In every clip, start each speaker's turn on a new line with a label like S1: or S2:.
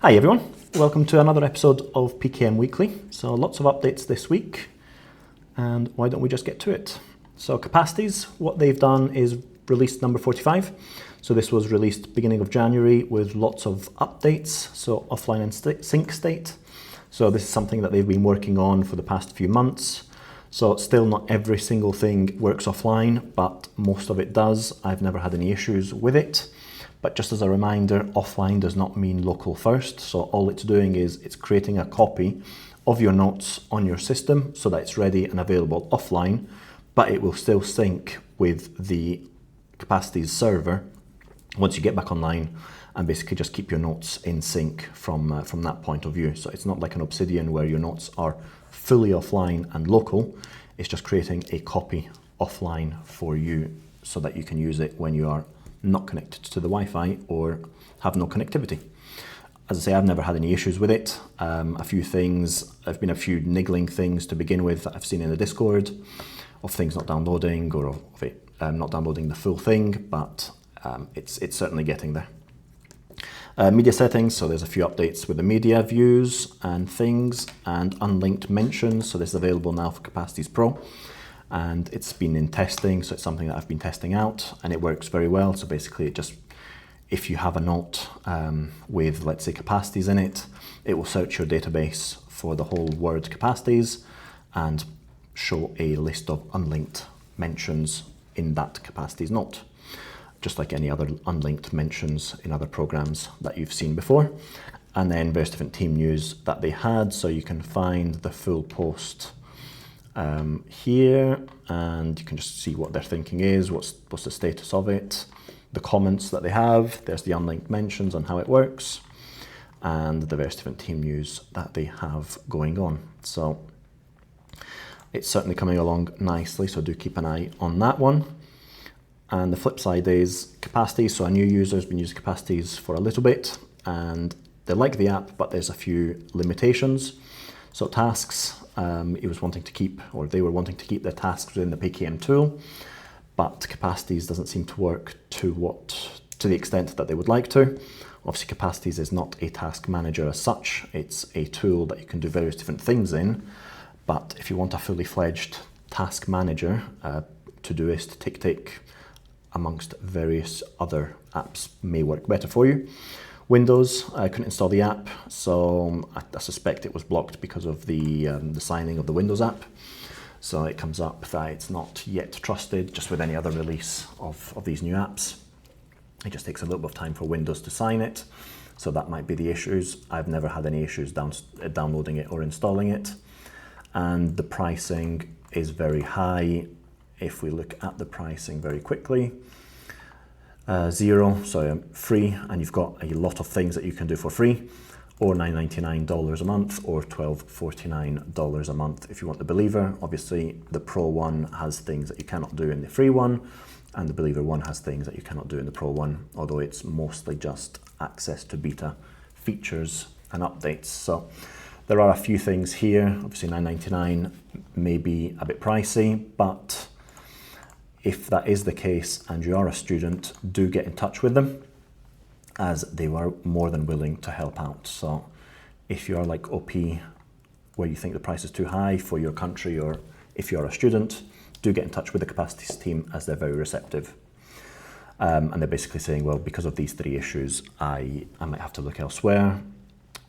S1: Hi everyone, welcome to another episode of PKM Weekly. So lots of updates this week, and why don't we just get to it? So Capacities, what they've done is released number 45. So this was released beginning of January with lots of updates, so offline and sync state. So this is something that they've been working on for the past few months. So still not every single thing works offline, but most of it does. I've never had any issues with it. But just as a reminder, offline does not mean local first. So all it's doing is it's creating a copy of your notes on your system so that it's ready and available offline, but it will still sync with the Capacities server once you get back online, and basically just keep your notes in sync from that point of view. So it's not like an Obsidian where your notes are fully offline and local. It's just creating a copy offline for you so that you can use it when you are not connected to the Wi-Fi or have no connectivity. As I say, I've never had any issues with it. A few things, there've been a few niggling things to begin with that I've seen in the Discord of things not downloading or of it not downloading the full thing, but it's certainly getting there. Media settings, so there's a few updates with the media views and things, and unlinked mentions. So this is available now for Capacities Pro, and it's been in testing, so it's something that I've been testing out, and it works very well. So basically, it just, if you have a note with, let's say, Capacities in it, it will search your database for the whole word Capacities and show a list of unlinked mentions in that Capacities note, just like any other unlinked mentions in other programs that you've seen before. And then various different team news that they had, so you can find the full post here, and you can just see what their thinking is, what's the status of it, the comments that they have, there's the unlinked mentions on how it works, and the various different team news that they have going on. So it's certainly coming along nicely, so do keep an eye on that one. And the flip side is Capacities. So a new user has been using Capacities for a little bit, and they like the app, but there's a few limitations. So tasks, they were wanting to keep their tasks within the PKM tool, but Capacities doesn't seem to work to the extent that they would like to. Obviously, Capacities is not a task manager as such. It's a tool that you can do various different things in. But if you want a fully fledged task manager, Todoist, Tick, amongst various other apps may work better for you. Windows, I couldn't install the app, so I suspect it was blocked because of the signing of the Windows app. So it comes up that it's not yet trusted, just with any other release of these new apps. It just takes a little bit of time for Windows to sign it, so that might be the issues. I've never had any issues downloading it or installing it. And the pricing is very high. If we look at the pricing very quickly, free, and you've got a lot of things that you can do for free, or $9.99 a month, or $12.49 a month if you want the Believer. Obviously, the Pro one has things that you cannot do in the free one, and the Believer one has things that you cannot do in the Pro one, although it's mostly just access to beta features and updates. So there are a few things here. Obviously, $9.99 may be a bit pricey, but if that is the case and you are a student, do get in touch with them, as they were more than willing to help out. So if you are like OP, where you think the price is too high for your country, or if you are a student, do get in touch with the Capacities team, as they're very receptive. And they're basically saying, well, because of these three issues, I might have to look elsewhere.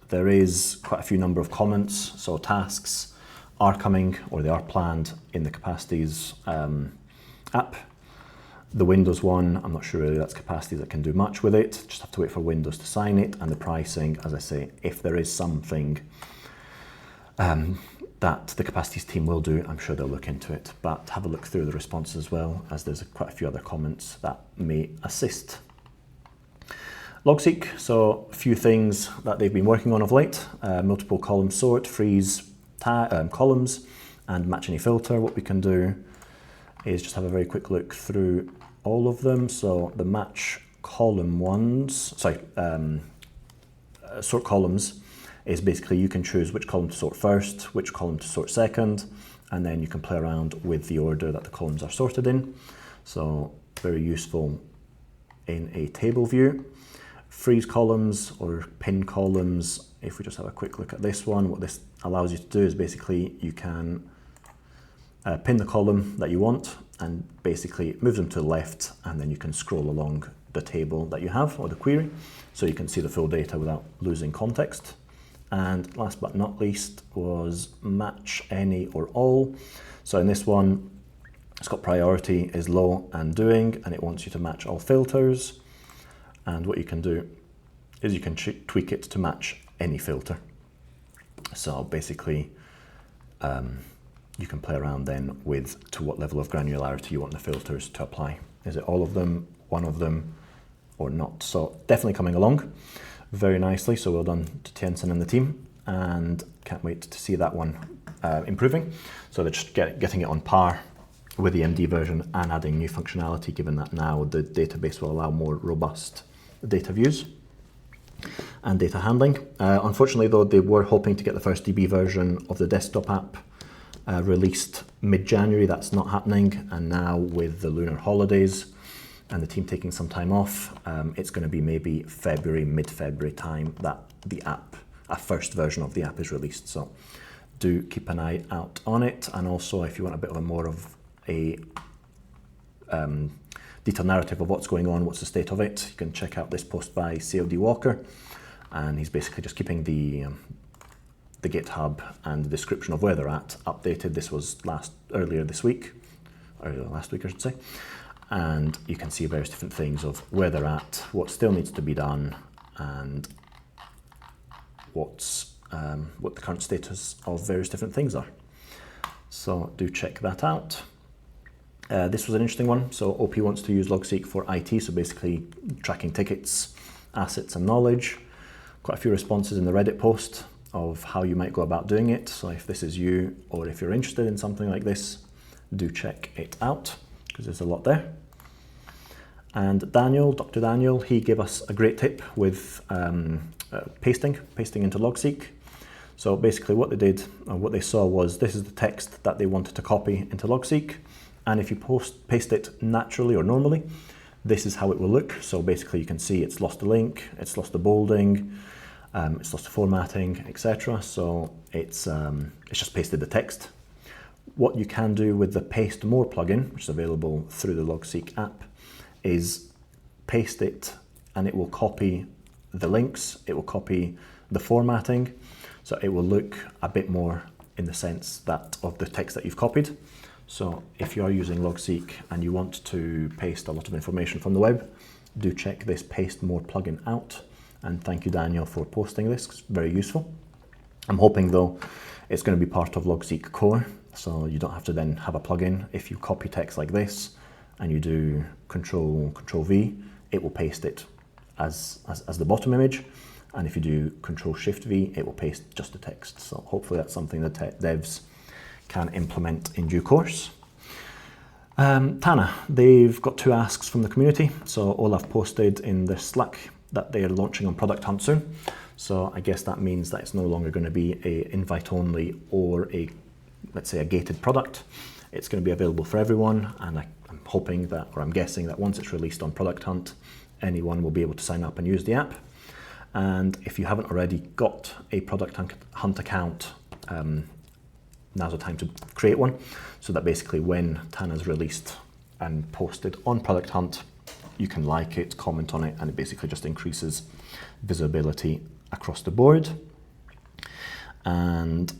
S1: There is quite a few number of comments, so tasks are coming, or they are planned in the Capacities app. The Windows one, I'm not sure really that's Capacities that can do much with it. Just have to wait for Windows to sign it. And the pricing, as I say, if there is something that the Capacities team will do, I'm sure they'll look into it. But have a look through the responses as well, as there's quite a few other comments that may assist. Logseq, so a few things that they've been working on of late. Multiple column sort, freeze columns, and match any filter. What we can do is just have a very quick look through all of them. So the match column ones, sort columns, is basically you can choose which column to sort first, which column to sort second, and then you can play around with the order that the columns are sorted in. So very useful in a table view. freeze columns or pin columns. If we just have a quick look at this one, what this allows you to do is basically you can pin the column that you want and basically it moves them to the left, and then you can scroll along the table that you have or the query so you can see the full data without losing context. And last but not least was match any or all. So in this one, it's got priority is low and doing, and it wants you to match all filters. And what you can do is you can tweak it to match any filter. So basically, you can play around then with to what level of granularity you want the filters to apply. Is it all of them, one of them, or not? So definitely coming along very nicely. So well done to Tiensen and the team, and can't wait to see that one improving. So they're just getting it on par with the MD version and adding new functionality, given that now the database will allow more robust data views and data handling. Unfortunately though, they were hoping to get the first DB version of the desktop app released mid-January. That's not happening, and now with the lunar holidays and the team taking some time off, it's going to be maybe February, mid-February time that the app, a first version of the app is released. So do keep an eye out on it. And also if you want a bit of a more of a detailed narrative of what's going on, what's the state of it, you can check out this post by CLD Walker, and he's basically just keeping the GitHub and the description of where they're at updated. This was earlier last week I should say, and you can see various different things of where they're at, what still needs to be done, and what the current status of various different things are. So do check that out. This was an interesting one. So OP wants to use Logseq for IT, so basically tracking tickets, assets and knowledge. Quite a few responses in the Reddit post of how you might go about doing it. So if this is you, or if you're interested in something like this, do check it out, because there's a lot there. And Daniel, Dr. Daniel, he gave us a great tip with pasting into Logseq. So basically what they did, or what they saw was, this is the text that they wanted to copy into Logseq. And if you paste it naturally or normally, this is how it will look. So basically you can see it's lost a link, it's lost the bolding, it's lost the formatting, etc. So it's just pasted the text. What you can do with the Paste More plugin, which is available through the Logseq app, is paste it and it will copy the links, it will copy the formatting. So it will look a bit more in the sense that of the text that you've copied. So if you are using Logseq and you want to paste a lot of information from the web, do check this Paste More plugin out. And thank you, Daniel, for posting this. It's very useful. I'm hoping though it's going to be part of Logseq Core, so you don't have to then have a plugin. If you copy text like this and you do Control V, it will paste it as the bottom image. And if you do Control Shift V, it will paste just the text. So hopefully that's something that devs can implement in due course. Tana, they've got 2 asks from the community. So Olaf posted in the Slack that they are launching on Product Hunt soon. So I guess that means that it's no longer going to be a invite only or a, let's say, a gated product. It's going to be available for everyone, and I'm hoping that, or I'm guessing that once it's released on Product Hunt, anyone will be able to sign up and use the app. And if you haven't already got a Product Hunt account, now's the time to create one, so that basically when Tana's released and posted on Product Hunt, you can like it, comment on it, and it basically just increases visibility across the board. And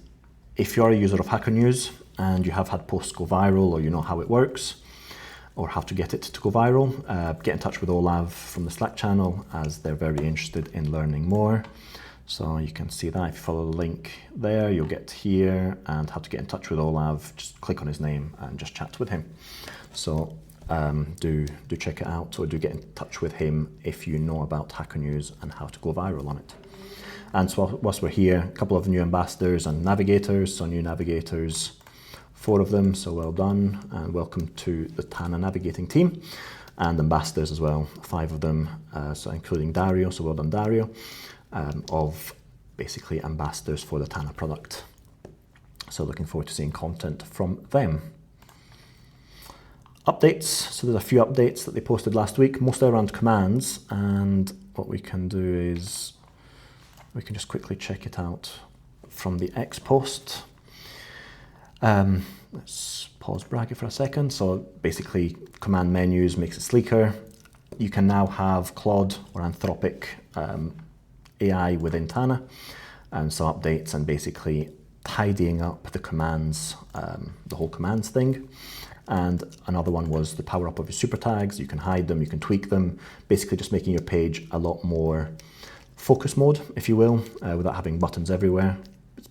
S1: if you're a user of Hacker News and you have had posts go viral, or you know how it works, or how to get it to go viral, get in touch with Olav from the Slack channel, as they're very interested in learning more. So you can see that if you follow the link there, you'll get here, and how to get in touch with Olav, just click on his name and just chat with him. So do check it out, or do get in touch with him if you know about Hacker News and how to go viral on it. And so whilst we're here, a couple of new ambassadors and navigators. So new navigators, 4 of them, so well done, and welcome to the Tana navigating team. And ambassadors as well, 5 of them, so including Dario, so well done Dario, of basically ambassadors for the Tana product. So looking forward to seeing content from them. Updates, so there's a few updates that they posted last week, mostly around commands, and what we can do is we can just quickly check it out from the X post. Let's pause bracket for a second. So basically command menus makes it sleeker. You can now have Claude or Anthropic AI within Tana, and so updates and basically tidying up the commands, the whole commands thing. And another one was the power up of your super tags. You can hide them, you can tweak them, basically just making your page a lot more focus mode, if you will, without having buttons everywhere.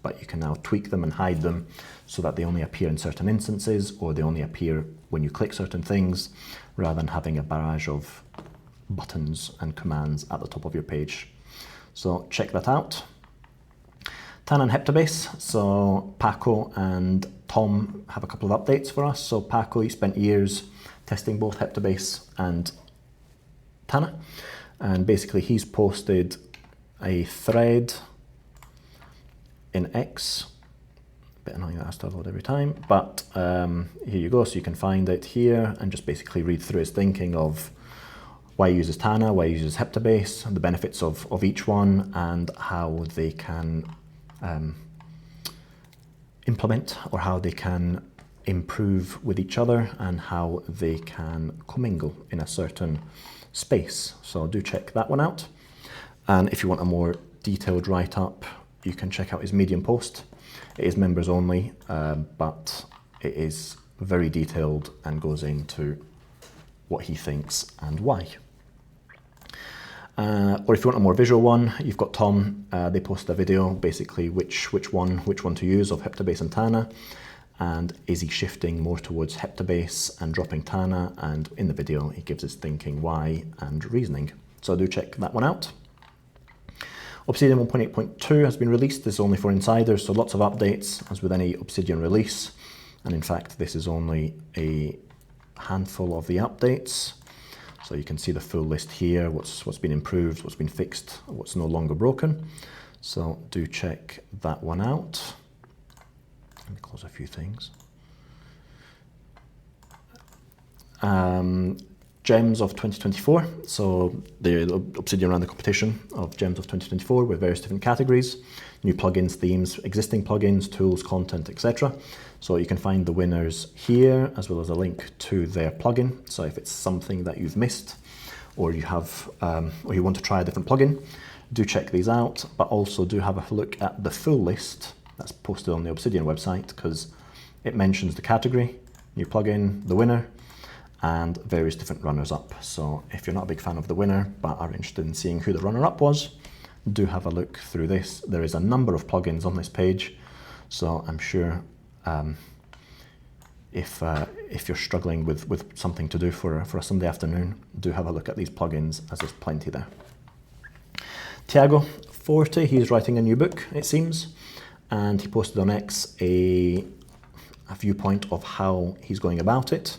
S1: But you can now tweak them and hide them so that they only appear in certain instances, or they only appear when you click certain things, rather than having a barrage of buttons and commands at the top of your page. So check that out. Tana and Heptabase. So Paco and Tom have a couple of updates for us. So Paco, he spent years testing both Heptabase and Tana, and basically he's posted a thread in X. A bit annoying that has to load every time, but here you go. So you can find it here and just basically read through his thinking of why he uses Tana, why he uses Heptabase, the benefits of each one, and how they can implement, or how they can improve with each other, and how they can commingle in a certain space. So do check that one out. And if you want a more detailed write-up, you can check out his Medium post. It is members only, but it is very detailed and goes into what he thinks and why. Or if you want a more visual one, you've got Tom. They posted a video, basically which one to use of Heptabase and Tana, and is he shifting more towards Heptabase and dropping Tana? And in the video, he gives his thinking, why, and reasoning. So do check that one out. Obsidian 1.8.2 has been released. This is only for insiders, so lots of updates, as with any Obsidian release. And in fact, this is only a handful of the updates. So you can see the full list here, what's been improved, what's been fixed, what's no longer broken. So do check that one out. Let me close a few things. Gems of 2024. So the Obsidian ran the competition of Gems of 2024 with various different categories, new plugins, themes, existing plugins, tools, content, etc. So you can find the winners here, as well as a link to their plugin. So if it's something that you've missed, or you have, or you want to try a different plugin, do check these out. But also do have a look at the full list that's posted on the Obsidian website, because it mentions the category, new plugin, the winner, and various different runners-up. So if you're not a big fan of the winner, but are interested in seeing who the runner-up was, do have a look through this. There is a number of plugins on this page, so I'm sure if you're struggling with something to do for a Sunday afternoon, do have a look at these plugins, as there's plenty there. Tiago Forte, he's writing a new book, it seems, and he posted on X a viewpoint of how he's going about it.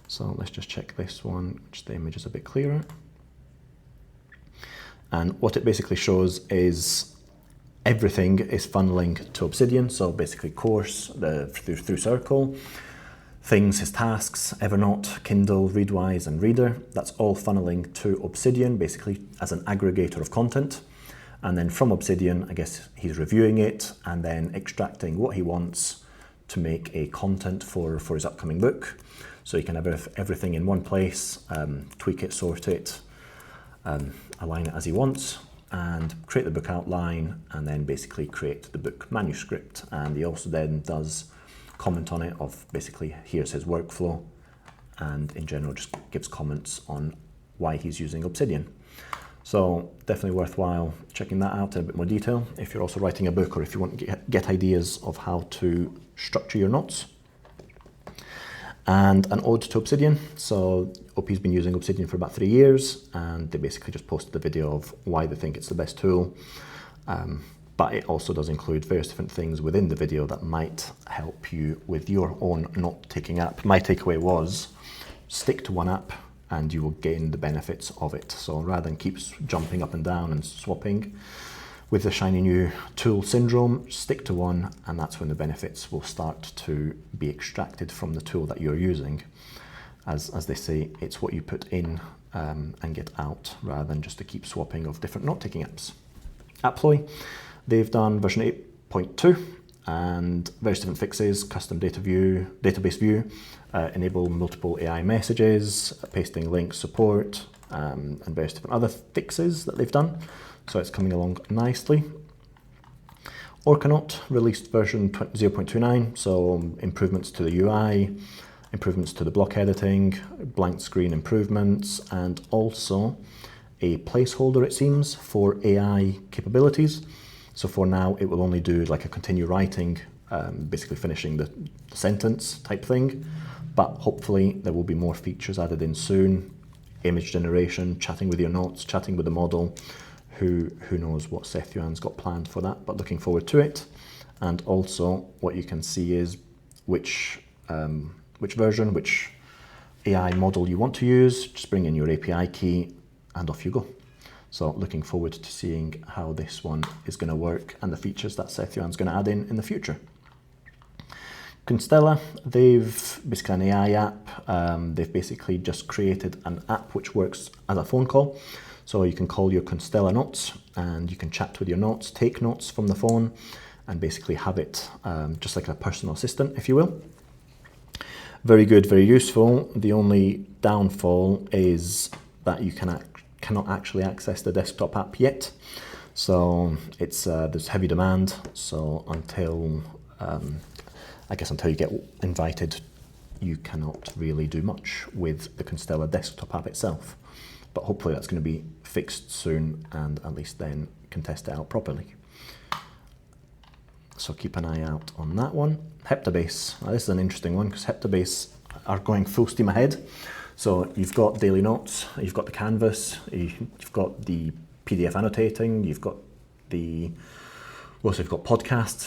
S1: So let's just check this one, which the image is a bit clearer. And what it basically shows is everything is funneling to Obsidian. So basically course, through Circle, things, his tasks, Evernote, Kindle, Readwise, and Reader. That's all funneling to Obsidian, basically as an aggregator of content. And then from Obsidian, I guess he's reviewing it and then extracting what he wants to make a content for his upcoming book. So you can have everything in one place, tweak it, sort it, align it as he wants, and create the book outline, and then basically create the book manuscript. And he also then does comment on it of basically, here's his workflow, and in general just gives comments on why he's using Obsidian. So definitely worthwhile checking that out in a bit more detail if you're also writing a book, or if you want to get ideas of how to structure your notes. And an ode to Obsidian. So OP's been using Obsidian for about 3 years, and they basically just posted the video of why they think it's the best tool. But it also does include various different things within the video that might help you with your own note-taking app. My takeaway was, stick to one app and you will gain the benefits of it. So rather than keep jumping up and down and swapping with the shiny new tool syndrome, stick to one, and that's when the benefits will start to be extracted from the tool that you're using. As they say, it's what you put in and get out, rather than just to keep swapping of different note-taking apps. AppFlowy, they've done version 8.2 and various different fixes, custom database view, enable multiple AI messages, pasting links support, and various different other fixes that they've done. So it's coming along nicely. Orca Note released version 0.29, so improvements to the UI, improvements to the block editing, blank screen improvements, and also a placeholder, it seems, for AI capabilities. So for now, it will only do like a continue writing, basically finishing the sentence type thing. But hopefully there will be more features added in soon. Image generation, chatting with your notes, chatting with the model. Who knows what Sethuan's got planned for that, but looking forward to it. And also what you can see is which version, which AI model you want to use. Just bring in your API key and off you go. So looking forward to seeing how this one is going to work and the features that Sethuan's going to add in the future. Constella, they've basically an AI app. They've basically just created an app which works as a phone call. So you can call your Constella notes and you can chat with your notes, take notes from the phone, and basically have it just like a personal assistant, if you will. Very good, very useful. The only downfall is that you cannot actually access the desktop app yet. So it's there's heavy demand. So until you get invited, you cannot really do much with the Constella desktop app itself. But hopefully that's going to be fixed soon, and at least then can test it out properly. So keep an eye out on that one. Heptabase, now this is an interesting one because Heptabase are going full steam ahead. So you've got daily notes, you've got the canvas, you've got the PDF annotating, you've got podcasts,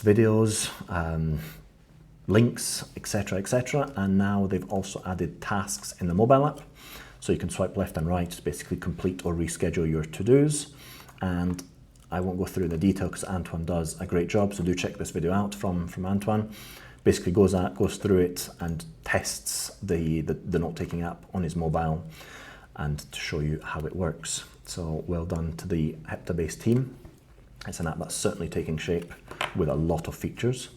S1: videos, links, etc. And now they've also added tasks in the mobile app. So you can swipe left and right to basically complete or reschedule your to-dos. And I won't go through the detail because Antoine does a great job. So do check this video out from Antoine. Basically goes through it and tests the note-taking app on his mobile and to show you how it works. So well done to the Heptabase team. It's an app that's certainly taking shape with a lot of features.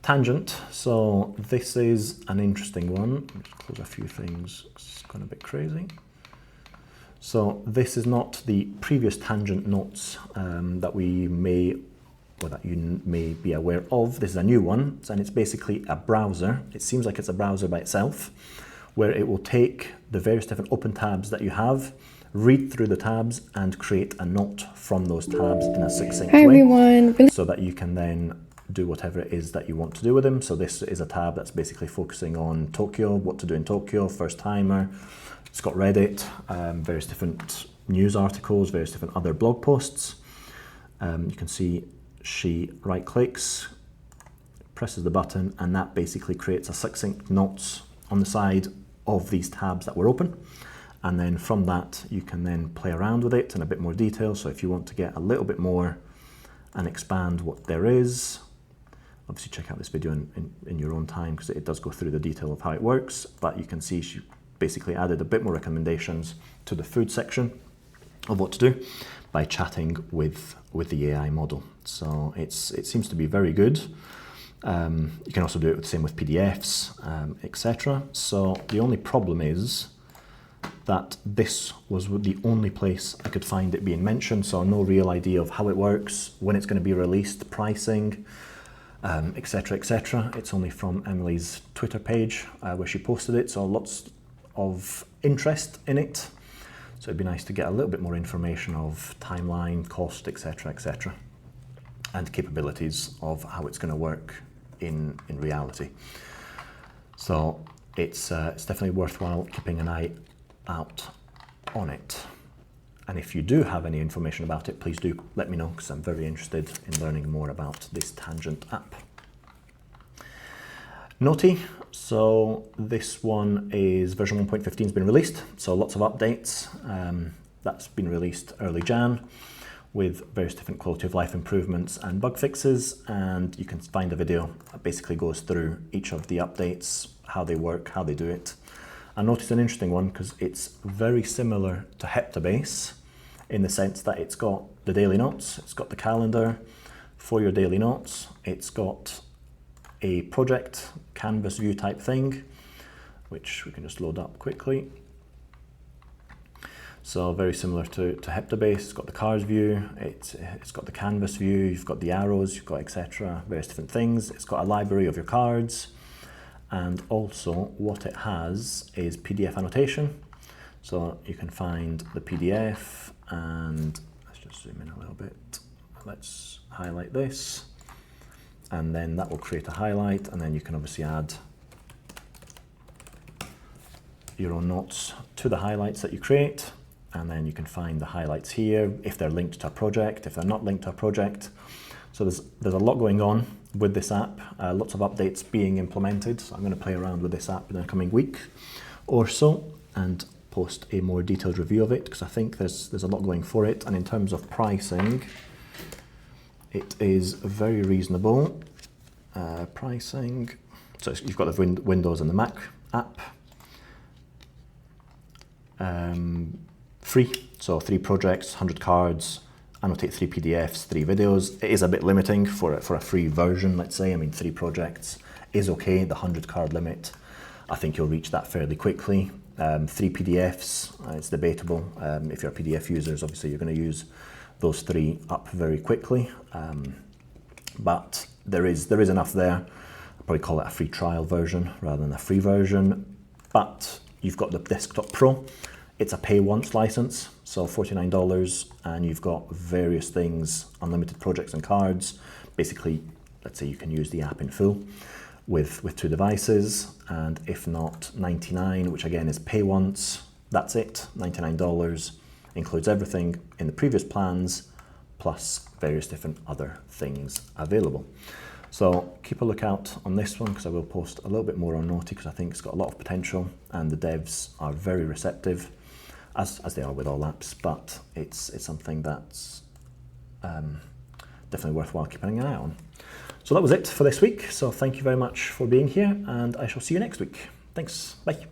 S1: Tangent, so this is an interesting one. Let's close a few things, it's gone a bit crazy. So this is not the previous Tangent notes that you may be aware of. This is a new one, and it's basically a browser. It seems like it's a browser by itself, where it will take the various different open tabs that you have, read through the tabs, and create a note from those tabs in a succinct way. Everyone. So that you can then do whatever it is that you want to do with them. So this is a tab that's basically focusing on Tokyo, what to do in Tokyo, first timer. It's got Reddit, various different news articles, various different other blog posts. You can see she right clicks, presses the button, and that basically creates a succinct notes on the side of these tabs that were open. And then from that, you can then play around with it in a bit more detail. So if you want to get a little bit more and expand what there is, obviously check out this video in your own time because it does go through the detail of how it works, but you can see she basically added a bit more recommendations to the food section of what to do by chatting with the AI model. So it seems to be very good. You can also do it the same with PDFs, etc. So the only problem is that this was the only place I could find it being mentioned, so no real idea of how it works, when it's going to be released, pricing, etc. It's only from Emily's Twitter page where she posted it, so lots of interest in it. So it'd be nice to get a little bit more information of timeline, cost, etc. and capabilities of how it's going to work in reality. So it's definitely worthwhile keeping an eye out on it. And if you do have any information about it, please do let me know because I'm very interested in learning more about this Tangent app. Noteey, so this one is version 1.15 has been released, so lots of updates. That's been released early Jan with various different quality of life improvements and bug fixes, and you can find a video that basically goes through each of the updates, how they work, how they do it, And Noteey is an interesting one because it's very similar to Heptabase in the sense that it's got the daily notes, it's got the calendar for your daily notes, it's got a project canvas view type thing, which we can just load up quickly. So very similar to Heptabase. It's got the cards view, it's got the canvas view, you've got the arrows, you've got etc, various different things. It's got a library of your cards, and also what it has is PDF annotation. So you can find the PDF, and let's just zoom in a little bit. Let's highlight this, and then that will create a highlight, and then you can obviously add your own notes to the highlights that you create. And then you can find the highlights here if they're linked to a project, if they're not linked to a project. So there's a lot going on with this app, lots of updates being implemented. So I'm going to play around with this app in the coming week or so and post a more detailed review of it, because I think there's a lot going for it. And in terms of pricing, it is very reasonable. Pricing, so you've got the Windows and the Mac app. Free, so 3 projects, 100 cards, annotate 3 PDFs, 3 videos. It is a bit limiting for a free version, let's say. I mean, 3 projects is okay. The 100 card limit, I think you'll reach that fairly quickly. 3 PDFs, it's debatable. If you're a PDF user, obviously you're going to use those 3 up very quickly. But there is enough there. I'll probably call it a free trial version rather than a free version. But you've got the Desktop Pro. It's a pay once license, so $49, and you've got various things, unlimited projects and cards. Basically, let's say you can use the app in full with 2 devices, and if not, $99, which again is pay once. That's it, $99, includes everything in the previous plans, plus various different other things available. So keep a lookout on this one, because I will post a little bit more on Noteey, because I think it's got a lot of potential, and the devs are very receptive, as they are with all apps, but it's something that's definitely worthwhile keeping an eye on. So that was it for this week. So thank you very much for being here, and I shall see you next week. Thanks, bye.